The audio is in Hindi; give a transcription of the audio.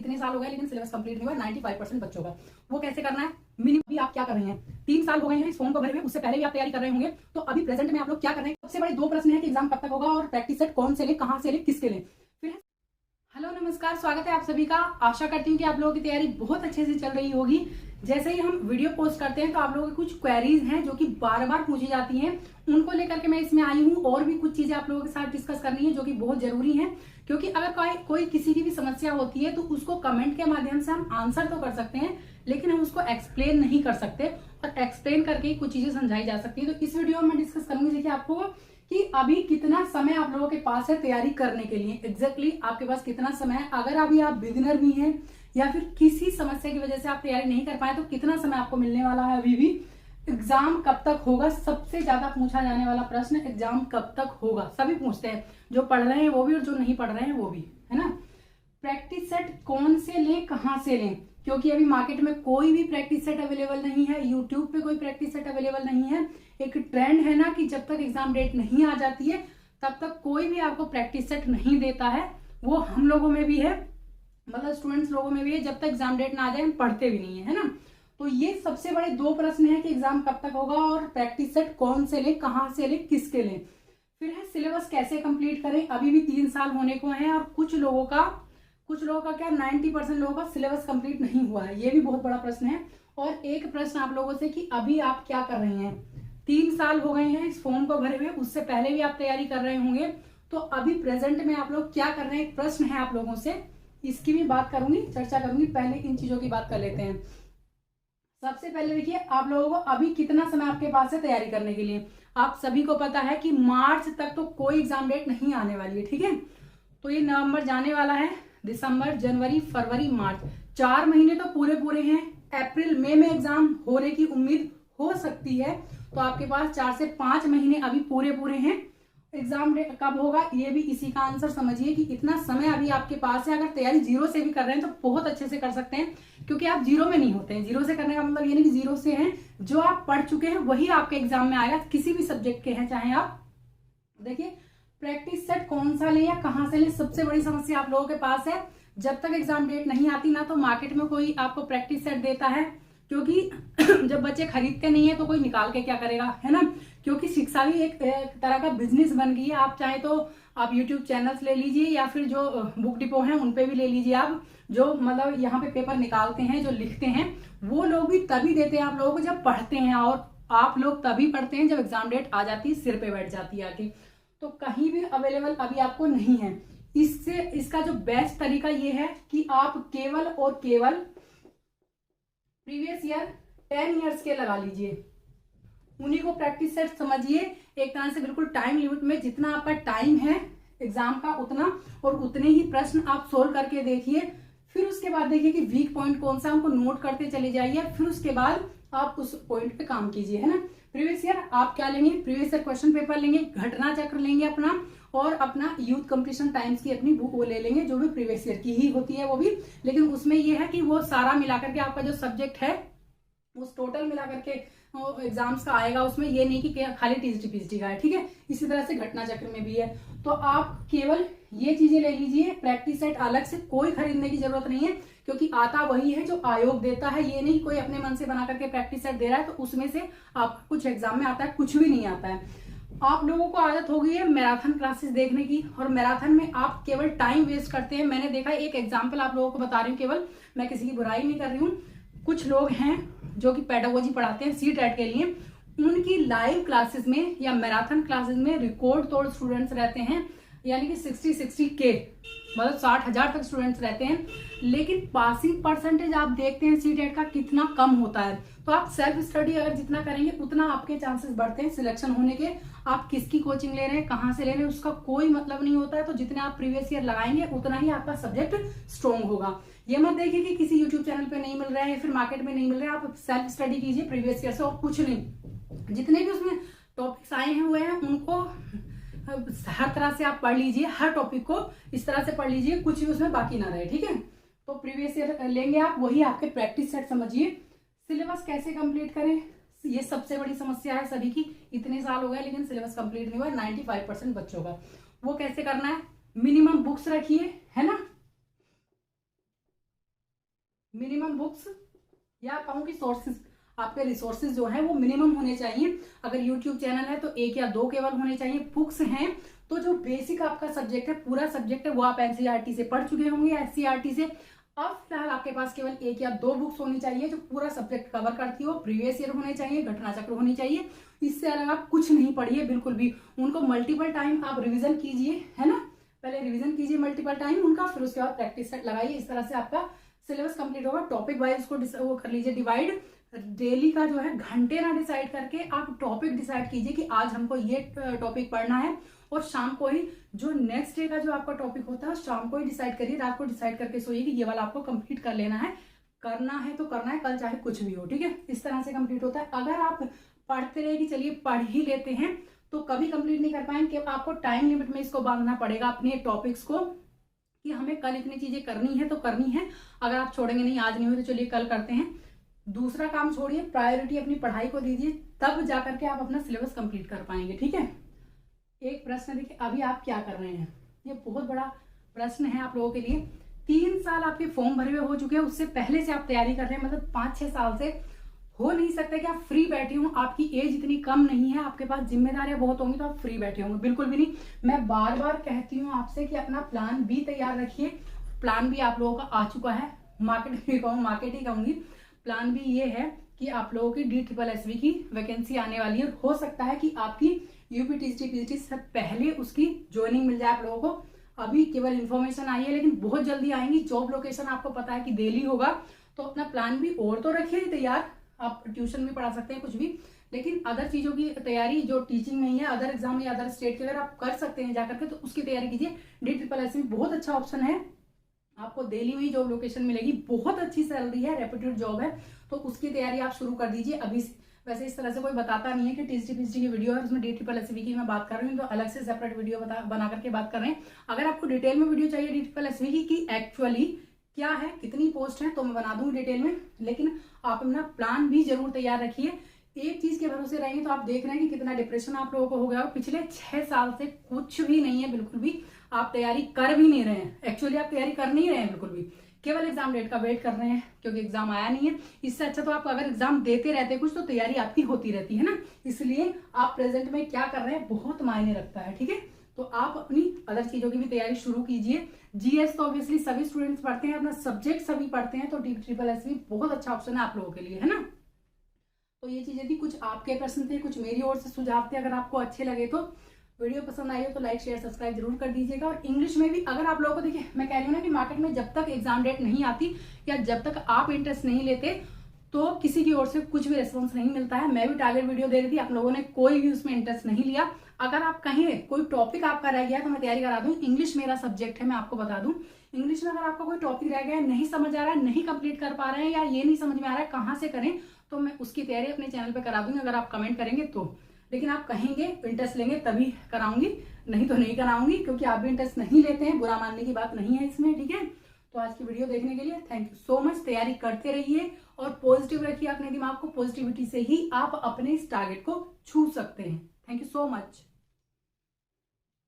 इतने साल हो गए लेकिन सिलेबस कंप्लीट नहीं हुआ 95% बच्चों का। वो कैसे करना है? मिनिमम भी आप क्या कर रहे हैं, 3 साल हो गए हैं इस फॉर्म को भरे हुए, उससे पहले भी आप तैयारी कर रहे होंगे, तो अभी प्रेजेंट में आप लोग क्या कर रहे हैं? सबसे बड़े 2 प्रश्न है कि एग्जाम कब तक होगा और प्रैक्टिस सेट कौन से लें, कहां से लें, किसके लें। फिर हेलो नमस्कार, स्वागत है आप सभी का। आशा करती हूँ कि आप लोगों की तैयारी बहुत अच्छे से चल रही होगी। जैसे ही हम वीडियो पोस्ट करते हैं तो आप लोगों की कुछ क्वेरीज हैं जो कि बार बार पूछी जाती हैं, उनको लेकर के मैं इसमें आई हूँ। और भी कुछ चीजें आप लोगों के साथ डिस्कस करनी है जो कि बहुत जरूरी है, क्योंकि अगर कोई किसी की भी समस्या होती है तो उसको कमेंट के माध्यम से हम आंसर तो कर सकते हैं, लेकिन हम उसको एक्सप्लेन नहीं कर सकते, और एक्सप्लेन करके ही कुछ चीजें समझाई जा सकती है। तो इस वीडियो में मैं डिस्कस करूंगी देखिए आपको कि अभी कितना समय आप लोगों के पास है तैयारी करने के लिए। एग्जैक्टली आपके पास कितना समय है। अगर अभी आप बिगिनर भी हैं या फिर किसी समस्या की वजह से आप तैयारी नहीं कर पाए तो कितना समय आपको मिलने वाला है अभी भी। एग्जाम कब तक होगा, सबसे ज्यादा पूछा जाने वाला प्रश्न, एग्जाम कब तक होगा सभी पूछते हैं, जो पढ़ रहे हैं वो भी और जो नहीं पढ़ रहे हैं वो भी, है ना। प्रैक्टिस सेट कौन से लें, कहां से लें, क्योंकि अभी मार्केट में कोई भी प्रैक्टिस सेट अवेलेबल नहीं है, यूट्यूब पे कोई प्रैक्टिस सेट अवेलेबल नहीं है। एक ट्रेंड है ना कि जब तक एग्जाम डेट नहीं आ जाती है तब तक कोई भी आपको प्रैक्टिस सेट नहीं देता है। वो हम लोगों में भी है, मतलब स्टूडेंट्स लोगों में भी है। जब तक एग्जाम डेट ना आ जाए हम पढ़ते भी नहीं है ना। तो ये सबसे बड़े 2 प्रश्न है कि एग्जाम कब तक होगा और प्रैक्टिस सेट कौन से लें, कहां से लें, किसके लें। फिर है सिलेबस कैसे कंप्लीट करें। अभी भी 3 साल होने को है और कुछ लोगों का क्या 90% लोगों का सिलेबस कंप्लीट नहीं हुआ है, ये भी बहुत बड़ा प्रश्न है। और एक प्रश्न आप लोगों से कि अभी आप क्या कर रहे हैं। 3 साल हो गए हैं इस फॉर्म को भरे हुए, उससे पहले भी आप तैयारी कर रहे होंगे, तो अभी प्रेजेंट में आप लोग क्या कर रहे हैं, एक प्रश्न है आप लोगों से। इसकी भी बात करूंगी, चर्चा करूंगी। पहले इन चीजों की बात कर लेते हैं। सबसे पहले देखिए आप लोगों को अभी कितना समय आपके पास है तैयारी करने के लिए। आप सभी को पता है कि मार्च तक तो कोई एग्जाम डेट नहीं आने वाली है, ठीक है। तो ये नवंबर जाने वाला है, दिसंबर, जनवरी, फरवरी, मार्च, 4 महीने तो पूरे पूरे हैं। अप्रैल मई में एग्जाम होने की उम्मीद हो सकती है, तो आपके पास 4 से 5 महीने अभी पूरे पूरे हैं। एग्जाम कब होगा ये भी इसी का आंसर समझिए कि इतना समय अभी आपके पास है। अगर तैयारी जीरो से भी कर रहे हैं तो बहुत अच्छे से कर सकते हैं, क्योंकि आप जीरो में नहीं होते हैं। जीरो से करने का मतलब ये नहीं कि जीरो से हैं, जो आप पढ़ चुके हैं वही आपके एग्जाम में आएगा, किसी भी सब्जेक्ट के हैं चाहे आप। देखिए प्रैक्टिस सेट कौन सा ले या कहां से ले, सबसे बड़ी समस्या आप लोगों के पास है। जब तक एग्जाम डेट नहीं आती ना तो मार्केट में कोई आपको प्रैक्टिस सेट देता है, क्योंकि जब बच्चे खरीदते नहीं है तो कोई निकाल के क्या करेगा, है ना। क्योंकि शिक्षा भी एक तरह का बिजनेस बन गई है। आप चाहे तो आप यूट्यूब चैनल्स ले लीजिए या फिर जो बुक डिपो हैं उन पे भी ले लीजिए। आप जो मतलब यहाँ पे पेपर निकालते हैं, जो लिखते हैं, वो लोग भी तभी देते हैं आप लोगों को जब पढ़ते हैं, और आप लोग तभी पढ़ते हैं जब एग्जाम डेट आ जाती है, सिर पे बैठ जाती है आके। तो कहीं भी अवेलेबल अभी आपको नहीं है। इसका जो बेस्ट तरीका ये है कि आप केवल और केवल प्रीवियस ईयर 10 ईयर्स के लगा लीजिए, उन्हीं को प्रैक्टिस सेट समझिए। एक तरह से बिल्कुल टाइम लिमिट में, जितना आपका टाइम है एग्जाम का उतना, और उतने ही प्रश्न आप सोल्व करके देखिए। फिर उसके बाद देखिए कि वीक पॉइंट कौन सा, उनको नोट करते चले जाइए। फिर उसके बाद आप उस पॉइंट पे काम कीजिए, है ना। प्रीवियस ईयर आप क्या लेंगे, प्रीवियस ईयर क्वेश्चन पेपर लेंगे, घटना चक्र लेंगे अपना, और अपना यूथ कंपटीशन टाइम्स की अपनी बुक वो ले लेंगे, जो भी प्रीवियस ईयर की ही होती है वो भी। लेकिन उसमें ये है कि वो सारा मिलाकर के आपका जो सब्जेक्ट है उस टोटल मिलाकर के एग्जाम्स का आएगा। उसमें ये नहीं कि खाली टीजीटी पीजीटी का है, ठीक है। इसी तरह से घटना चक्र में भी है। तो आप केवल ये चीजें ले लीजिए, प्रैक्टिस सेट अलग से कोई खरीदने की जरूरत नहीं है, क्योंकि आता वही है जो आयोग देता है। ये नहीं कोई अपने मन से बना करके प्रैक्टिस सेट दे रहा है तो उसमें से आपका कुछ एग्जाम में आता है, कुछ भी नहीं आता है। आप लोगों को आदत हो गई है मैराथन क्लासेस देखने की, और मैराथन में आप केवल टाइम वेस्ट करते हैं। मैंने देखा, एक एग्जाम्पल आप लोगों को बता रही हूँ, केवल मैं किसी की बुराई नहीं कर रही हूँ। कुछ लोग हैं जो कि पेडागोजी पढ़ाते हैं सीटेट के लिए, उनकी लाइव क्लासेस में या मैराथन क्लासेस में रिकॉर्ड तोड़ स्टूडेंट्स रहते हैं, यानी कि 60 के मतलब 60,000 तक स्टूडेंट्स रहते हैं, लेकिन पासिंग परसेंटेज आप देखते हैं सीटेट का कितना कम होता है। तो आप सेल्फ स्टडी अगर जितना करेंगे उतना आपके चांसेस बढ़ते हैं सिलेक्शन होने के। आप किसकी कोचिंग ले रहे हैं, कहाँ से ले रहे हैं, उसका कोई मतलब नहीं होता है। तो जितने आप प्रीवियस ईयर लगाएंगे उतना ही आपका सब्जेक्ट स्ट्रॉन्ग होगा। ये मत देखिए कि किसी यूट्यूब चैनल पे नहीं मिल रहा है या फिर मार्केट में नहीं मिल रहा है। आप सेल्फ स्टडी कीजिए प्रीवियस ईयर से, और कुछ नहीं। जितने भी उसमें टॉपिक्स आए हुए हैं उनको हर तरह से आप पढ़ लीजिए, हर टॉपिक को इस तरह से पढ़ लीजिए, कुछ भी उसमें बाकी ना रहे, ठीक है। तो प्रीवियस ईयर लेंगे आप, वही आपके प्रैक्टिस सेट समझिए। सिलेबस कैसे कंप्लीट करें, ये सबसे बड़ी समस्या है सभी की। इतने साल हो गए लेकिन सिलेबस कंप्लीट नहीं हुआ 95% बच्चों का। वो कैसे करना है, मिनिमम बुक्स रखिए, है ना। मिनिमम बुक्स या कहूँ कि सोर्सेज, आपके रिसोर्सेज जो है वो मिनिमम होने चाहिए। अगर यूट्यूब चैनल है तो 1 या 2 केवल होने चाहिए। बुक्स हैं तो जो बेसिक आपका सब्जेक्ट है, पूरा सब्जेक्ट है, वो आप एनसीईआरटी से पढ़ चुके होंगे या एससीईआरटी से। अब फिलहाल आपके पास केवल 1 या 2 बुक्स होनी चाहिए जो पूरा सब्जेक्ट कवर करती हो। प्रीवियस ईयर होने चाहिए, घटना चक्र होनी चाहिए। इससे अलग आप कुछ नहीं पढ़िए बिल्कुल भी। उनको मल्टीपल टाइम आप रिविजन कीजिए, है ना, पहले रिविजन कीजिए मल्टीपल टाइम उनका, फिर उसके बाद प्रैक्टिस सेट लगाइए। इस तरह से आपका सिलेबस कंप्लीट होगा। टॉपिक वाइज को वो कर लीजिए डिवाइड। डेली का जो है घंटे ना डिसाइड करके आप टॉपिक डिसाइड कीजिए कि आज हमको ये टॉपिक पढ़ना है, और शाम को ही जो नेक्स्ट डे का जो आपका टॉपिक होता है शाम को ही डिसाइड करिए। रात को डिसाइड करके सोइए कि ये वाला आपको कंप्लीट कर लेना है। करना है तो करना है, कल चाहे कुछ भी हो, ठीक है। इस तरह से कंप्लीट होता है। अगर आप पढ़ते रहे कि चलिए पढ़ ही लेते हैं तो कभी कंप्लीट नहीं कर पाएंगे। आपको टाइम लिमिट में इसको बांधना पड़ेगा अपने टॉपिक्स को कि हमें कल इतनी चीजें करनी है तो करनी है। अगर आप छोड़ेंगे नहीं, आज नहीं हुई तो चलिए कल करते हैं, दूसरा काम छोड़िए, प्रायोरिटी अपनी पढ़ाई को दीजिए, तब जाकर के आप अपना सिलेबस कंप्लीट कर पाएंगे, ठीक है। एक प्रश्न देखिए, अभी आप क्या कर रहे हैं, ये बहुत बड़ा प्रश्न है आप लोगों के लिए। 3 साल आपके फॉर्म भरे हुए हो चुके हैं, उससे पहले से आप तैयारी कर रहे हैं, मतलब 5-6 साल से। हो नहीं सकता कि आप फ्री बैठे हो, आपकी एज इतनी कम नहीं है, आपके पास जिम्मेदारियां बहुत होंगी तो आप फ्री बैठे होंगे, बिल्कुल भी नहीं। मैं बार बार कहती हूँ आपसे कि अपना प्लान भी तैयार रखिए। प्लान भी आप लोगों का आ चुका है, मार्केट ही कहूंगी। प्लान भी ये है कि आप लोगों की DSSB की वैकेंसी आने वाली है। हो सकता है कि आपकी यूपी टीजीटी पीजीटी से पहले उसकी ज्वाइनिंग मिल जाए आप लोगों को। अभी केवल इन्फॉर्मेशन आई है, लेकिन बहुत जल्दी आएंगी। जॉब लोकेशन आपको पता है कि दिल्ली होगा, तो अपना प्लान भी और तो रखिए तैयार। आप ट्यूशन भी पढ़ा सकते हैं कुछ भी, लेकिन अदर चीजों की तैयारी जो टीचिंग में ही है, अदर एग्जाम या अदर स्टेट के अगर आप कर सकते हैं जाकर के तो उसकी तैयारी कीजिए। DSSB बहुत अच्छा ऑप्शन है, आपको दिल्ली में ही जॉब लोकेशन मिलेगी, बहुत अच्छी सैलरी है, रेप्यूटेड जॉब है, तो उसकी तैयारी आप शुरू कर दीजिए अभी से। वैसे इस तरह से कोई बताता नहीं है कि टीजीटी पीजीटी की वीडियो है उसमें DSSB की मैं बात कर रही हूँ, तो अलग से सेपरेट वीडियो बना करके बात कर रहे हैं। अगर आपको डिटेल में वीडियो चाहिए DSSB की एक्चुअली क्या है, कितनी पोस्ट है, तो मैं बना दूंगी डिटेल में, लेकिन आप अपना प्लान भी जरूर तैयार रखिए। एक चीज के भरोसे रहेंगे तो आप देख रहे हैं कि कितना डिप्रेशन आप लोगों को हो गया। पिछले 6 साल से कुछ भी नहीं है, बिल्कुल भी आप तैयारी कर भी नहीं रहे हैं। एक्चुअली आप तैयारी कर नहीं रहे हैं बिल्कुल भी, केवल एग्जाम डेट का वेट कर रहे हैं क्योंकि एग्जाम आया नहीं है। इससे अच्छा तो आप अगर एग्जाम देते रहते कुछ तो तैयारी आपकी होती रहती है ना। इसलिए आप प्रेजेंट में क्या कर रहे हैं बहुत मायने रखता है, ठीक है। तो आप अपनी अदर चीजों की भी तैयारी शुरू कीजिए। जीएस तो ऑब्वियसली सभी स्टूडेंट्स पढ़ते हैं, अपना सब्जेक्ट सभी पढ़ते हैं, तो DSSB बहुत अच्छा ऑप्शन है आप लोगों के लिए, है ना। तो ये चीजें थी, कुछ आपके प्रश्न थे, कुछ मेरी ओर से सुझाव थे। अगर आपको अच्छे लगे तो वीडियो पसंद आई हो तो लाइक शेयर सब्सक्राइब जरूर कर दीजिएगा। और इंग्लिश में भी अगर आप लोगों को, देखिए मैं कह रही हूँ ना कि मार्केट में जब तक एग्जाम डेट नहीं आती या जब तक आप इंटरेस्ट नहीं लेते तो किसी की ओर से कुछ भी रिस्पॉन्स नहीं मिलता है। मैं भी टारगेट वीडियो दे रही थी, आप लोगों ने कोई भी उसमें इंटरेस्ट नहीं लिया। अगर आप कहीं कोई टॉपिक आपका रह गया तो मैं तैयारी करा दूं। इंग्लिश मेरा सब्जेक्ट है, मैं आपको बता दूं। इंग्लिश में अगर आपका कोई टॉपिक रह गया, नहीं समझ आ रहा है, नहीं कंप्लीट कर पा रहे हैं, या ये नहीं समझ में आ रहा है कहाँ से करें, तो मैं उसकी तैयारी अपने चैनल पे करा दूंगी अगर आप कमेंट करेंगे तो। लेकिन आप कहेंगे, इंटरेस्ट लेंगे तभी कराऊंगी, नहीं तो नहीं कराऊंगी, क्योंकि आप भी इंटरेस्ट नहीं लेते हैं, बुरा मानने की बात नहीं है इसमें, ठीक है। तो आज की वीडियो देखने के लिए थैंक यू सो मच। तैयारी करते रहिए और पॉजिटिव रखिए अपने दिमाग को। पॉजिटिविटी से ही आप अपने इस टारगेट को छू सकते हैं। Thank you so much.